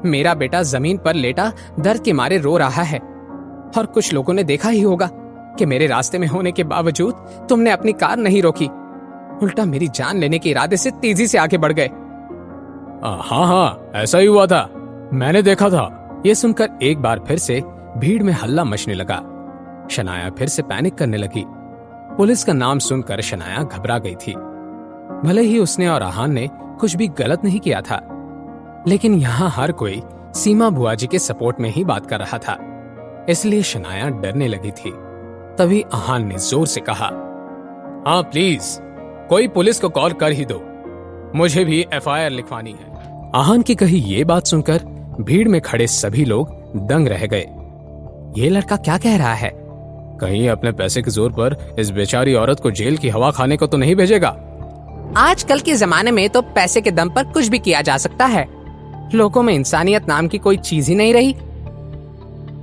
मेरा बेटा जमीन पर लेटा दर्द के मारे रो रहा है, और कुछ लोगों ने देखा ही होगा कि मेरे रास्ते में होने के बावजूद तुमने अपनी कार नहीं रोकी, उल्टा मेरी जान लेने के इरादे से तेजी से आगे बढ़ गए। हाँ, ऐसा ही हुआ था, मैंने देखा था। ये सुनकर एक बार फिर से भीड़ में हल्ला मचने लगा। शनाया फिर से पैनिक करने लगी। पुलिस का नाम सुनकर शनाया घबरा गई थी। भले ही उसने और आहान ने कुछ भी गलत नहीं किया था, लेकिन यहाँ हर कोई सीमा बुआ जी के सपोर्ट में ही बात कर रहा था, इसलिए शनाया डरने लगी थी। तभी आहान ने जोर से कहा, हाँ प्लीज, कोई पुलिस को कॉल कर ही दो, मुझे भी एफआईआर लिखवानी है। आहान की कही ये बात सुनकर भीड़ में खड़े सभी लोग दंग रह गए। ये लड़का क्या कह रहा है? कहीं अपने पैसे के जोर पर इस बेचारी औरत को जेल की हवा खाने को तो नहीं भेजेगा? आजकल के जमाने में तो पैसे के दम पर कुछ भी किया जा सकता है। लोगों में इंसानियत नाम की कोई चीज ही नहीं रही।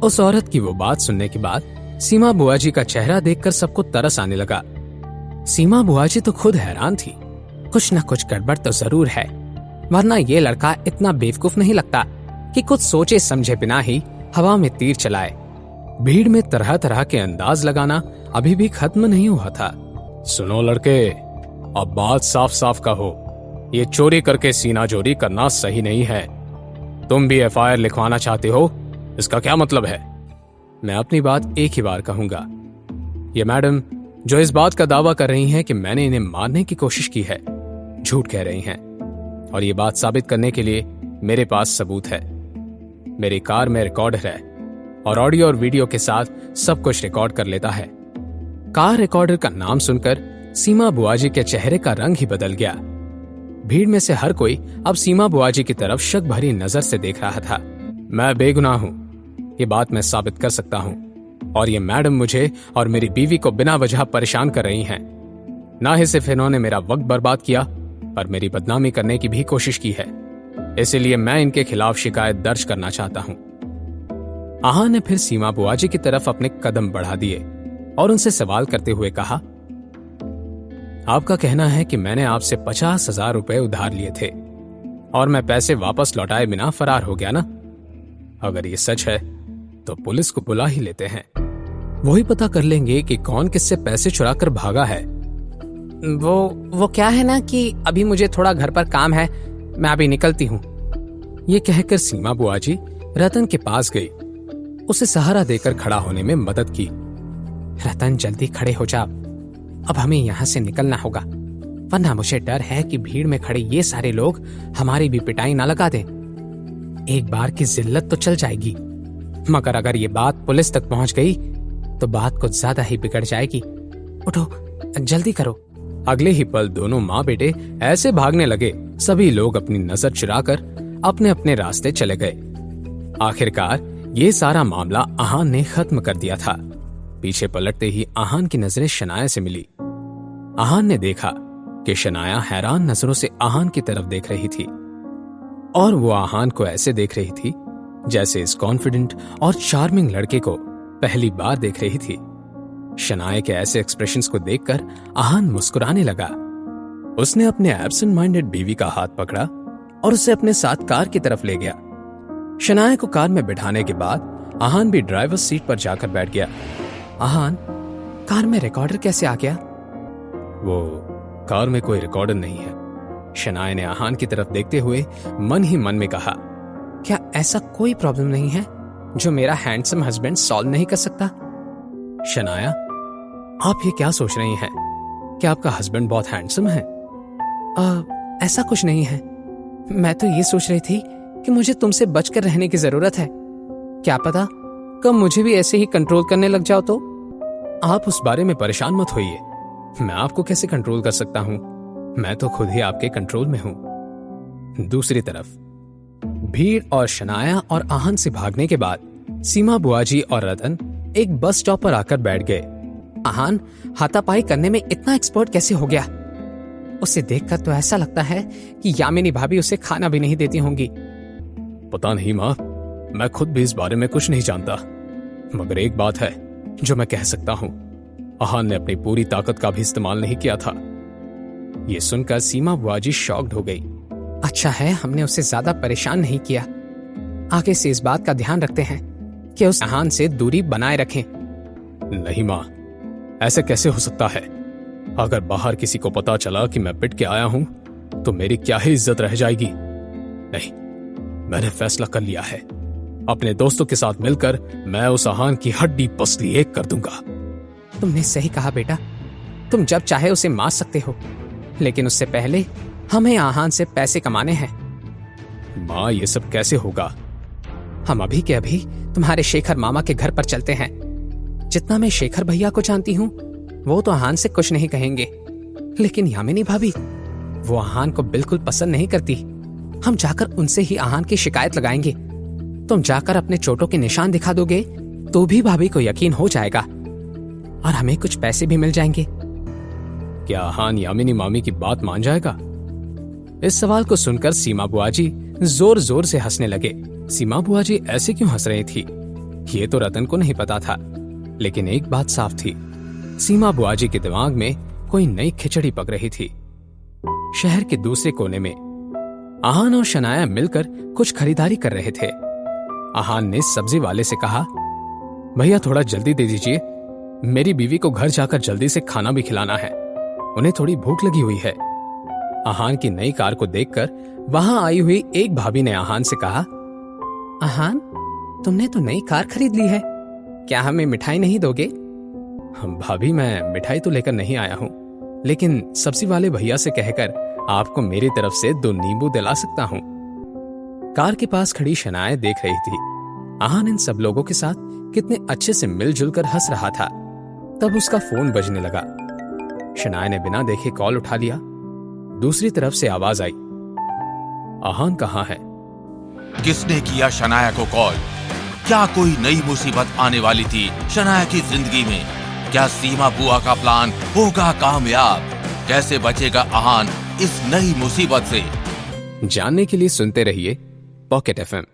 उस औरत की वो बात सुनने के बाद सीमा बुआ जी का चेहरा देखकर सबको तरस आने लगा। सीमा बुआ जी तो खुद हैरान थी। कुछ न कुछ गड़बड़ तो जरूर है, वरना ये लड़का इतना बेवकूफ नहीं लगता कि कुछ सोचे समझे बिना ही हवा में तीर चलाए। भीड़ में तरह तरह के अंदाज लगाना अभी भी खत्म नहीं हुआ था। सुनो लड़के, अब बात साफ साफ कहो, ये चोरी करके सीना चोरी करना सही नहीं है। तुम भी एफआईआर लिखवाना चाहते हो, इसका क्या मतलब है? मैं अपनी बात एक ही बार कहूंगा। ये मैडम जो इस बात का दावा कर रही हैं कि मैंने इन्हें मारने की कोशिश की है, झूठ कह रही हैं, और ये बात साबित करने के लिए मेरे पास सबूत है। मेरी कार में रिकॉर्डर है और ऑडियो और वीडियो के साथ सब कुछ रिकॉर्ड कर लेता है। कार रिकॉर्डर का नाम सुनकर सीमा बुआ जी के चेहरे का रंग ही बदल गया। भीड़ में से हर कोई अब सीमा बुआ जी की तरफ शक भरी नजर से देख रहा था। मैं बेगुनाह हूं, ये बात मैं साबित कर सकता हूं, और ये मैडम मुझे और मेरी बीवी को बिना वजह परेशान कर रही हैं। ना ही सिर्फ इन्होंने मेरा वक्त बर्बाद किया, पर मेरी बदनामी करने की भी कोशिश की है। इसलिए मैं इनके खिलाफ शिकायत दर्ज करना चाहता हूं। आहान ने फिर सीमा बुआ जी की तरफ अपने कदम बढ़ा दिए और उनसे सवाल करते हुए कहा, आपका कहना है कि मैंने आपसे 50,000 रुपए उधार लिए थे और मैं पैसे वापस लौटाए बिना फरार हो गया ना? अगर ये सच है तो पुलिस को बुला ही लेते हैं, वही पता कर लेंगे कि कौन किससे पैसे चुरा कर भागा है। वो क्या है ना कि अभी मुझे थोड़ा घर पर काम है, मैं अभी निकलती हूँ। ये कहकर सीमा बुआ जी रतन के पास गई, उसे सहारा देकर खड़ा होने में मदद की। रतन जल्दी खड़े हो जा, अब हमें यहाँ से निकलना होगा, वरना मुझे डर है कि भीड़ में खड़े ये सारे लोग हमारी भी पिटाई ना लगा दें। एक बार की जिल्लत तो चल जाएगी, मगर अगर ये बात पुलिस तक पहुंच गई तो बात कुछ ज्यादा ही बिगड़ जाएगी। उठो, जल्दी करो। अगले ही पल दोनों माँ बेटे ऐसे भागने लगे, सभी लोग अपनी नजर चुराकर अपने अपने रास्ते चले गए। आखिरकार ये सारा मामला आहान ने खत्म कर दिया था। पीछे पलटते ही आहान की नजरें शनाया से मिली। आहान ने देखा कि शनाया हैरान नजरों से आहान की तरफ देख रही थी, और वो आहान को ऐसे देख रही थी जैसे इस कॉन्फिडेंट और चार्मिंग लड़के को पहली बार देख रही थी। शनाया के ऐसे एक्सप्रेशंस को देखकर आहान मुस्कुराने लगा। उसने अपने एब्सेंट माइंडेड बीवी का हाथ पकड़ा और उसे अपने साथ कार की तरफ ले गया। शनाया को कार में बिठाने के बाद आहान भी ड्राइवर सीट पर जाकर बैठ गया। आहान, कार में रिकॉर्डर कैसे आ गया? वो कार में कोई रिकॉर्डर नहीं है। शनाया ने आहान की तरफ देखते हुए मन ही मन में कहा, क्या ऐसा कोई प्रॉब्लम नहीं है जो मेरा हैंडसम हस्बैंड सॉल्व नहीं कर सकता? शनाया, आप ये क्या सोच रही हैं? क्या आपका हस्बैंड बहुत हैंडसम है? ऐसा कुछ नहीं है, मैं तो ये सोच रही थी कि मुझे तुमसे बचकर रहने की जरूरत है। क्या पता कब मुझे भी ऐसे ही कंट्रोल करने लग जाओ तो? आप उस बारे में परेशान मत होइए, मैं आपको कैसे कंट्रोल कर सकता हूं? मैं तो खुद ही आपके कंट्रोल में हूं। दूसरी तरफ भीड़ और शनाया और आहान से भागने के बाद सीमा बुआ जी और रतन एक बस स्टॉप पर आकर बैठ गए। आहान हाथापाई करने में इतना एक्सपर्ट कैसे हो गया? उसे देखकर तो ऐसा लगता है कि यामिनी भाभी उसे खाना भी नहीं देती होंगी। पता नहीं माँ, मैं खुद भी इस बारे में कुछ नहीं जानता, मगर एक बात है जो मैं कह सकता हूँ, आहान ने अपनी पूरी ताकत का भी इस्तेमाल नहीं किया था। ये सुनकर सीमा बुआ जी शॉक्ड हो गई। अच्छा है हमने उसे ज्यादा परेशान नहीं किया। आगे से इस बात का ध्यान रखते हैं कि उस आहान से दूरी बनाए रखें। नहीं माँ, ऐसे कैसे हो सकता है? अगर बाहर किसी को पता चला कि मैं पिट के आया हूं तो मेरी क्या ही इज्जत रह जाएगी। नहीं, मैंने फैसला कर लिया है। अपने दोस्तों के साथ मिलकर मैं उस आहान की हड्डी पसली एक कर दूंगा। तुमने सही कहा बेटा, तुम जब चाहे उसे मार सकते हो, लेकिन उससे पहले हमें आहान से पैसे कमाने हैं। माँ, ये सब कैसे होगा? हम अभी के अभी तुम्हारे शेखर मामा के घर पर चलते हैं। जितना मैं शेखर भैया को जानती हूँ, वो तो आहान से कुछ नहीं कहेंगे, लेकिन यामिनी भाभी, वो आहान को बिल्कुल पसंद नहीं करती। हम जाकर उनसे ही आहान की शिकायत लगाएंगे। तुम जाकर अपने चोटों के निशान दिखा दोगे तो भी भाभी को यकीन हो जाएगा और हमें कुछ पैसे भी मिल जाएंगे। क्या आहान यामिनी मामी की बात मान जाएगा? इस सवाल को सुनकर सीमा बुआ जी जोर जोर से हंसने लगे। सीमा बुआ जी ऐसे क्यों हंस रही थी, ये तो रतन को नहीं पता था, लेकिन एक बात साफ थी, सीमा बुआ जी के दिमाग में कोई नई खिचड़ी पक रही थी। शहर के दूसरे कोने में आहान और शनाया मिलकर कुछ खरीदारी कर रहे थे। आहान ने सब्जी वाले से कहा, भैया थोड़ा जल्दी दे दीजिए, मेरी बीवी को घर जाकर जल्दी से खाना भी खिलाना है, उन्हें थोड़ी भूख लगी हुई है। आहान की नई कार को देखकर वहां आई हुई एक भाभी ने आहान से कहा, आहान, तुमने तो नई कार खरीद ली है, क्या हमें मिठाई नहीं दोगे? भाभी, मैं मिठाई तो लेकर नहीं आया हूँ, लेकिन सब्जी वाले भैया से कहकर आपको मेरी तरफ से 2 नींबू दिला सकता हूँ। कार के पास खड़ी शनाया देख रही थी आहान इन सब लोगों के साथ कितने अच्छे से मिलजुल कर हंस रहा था। तब उसका फोन बजने लगा। शनाया ने बिना देखे कॉल उठा लिया। दूसरी तरफ से आवाज आई, आहान कहाँ है? किसने किया शनाया को कॉल? क्या कोई नई मुसीबत आने वाली थी शनाया की जिंदगी में? क्या सीमा बुआ का प्लान होगा कामयाब? कैसे बचेगा आहान इस नई मुसीबत से? जानने के लिए सुनते रहिए पॉकेट FM।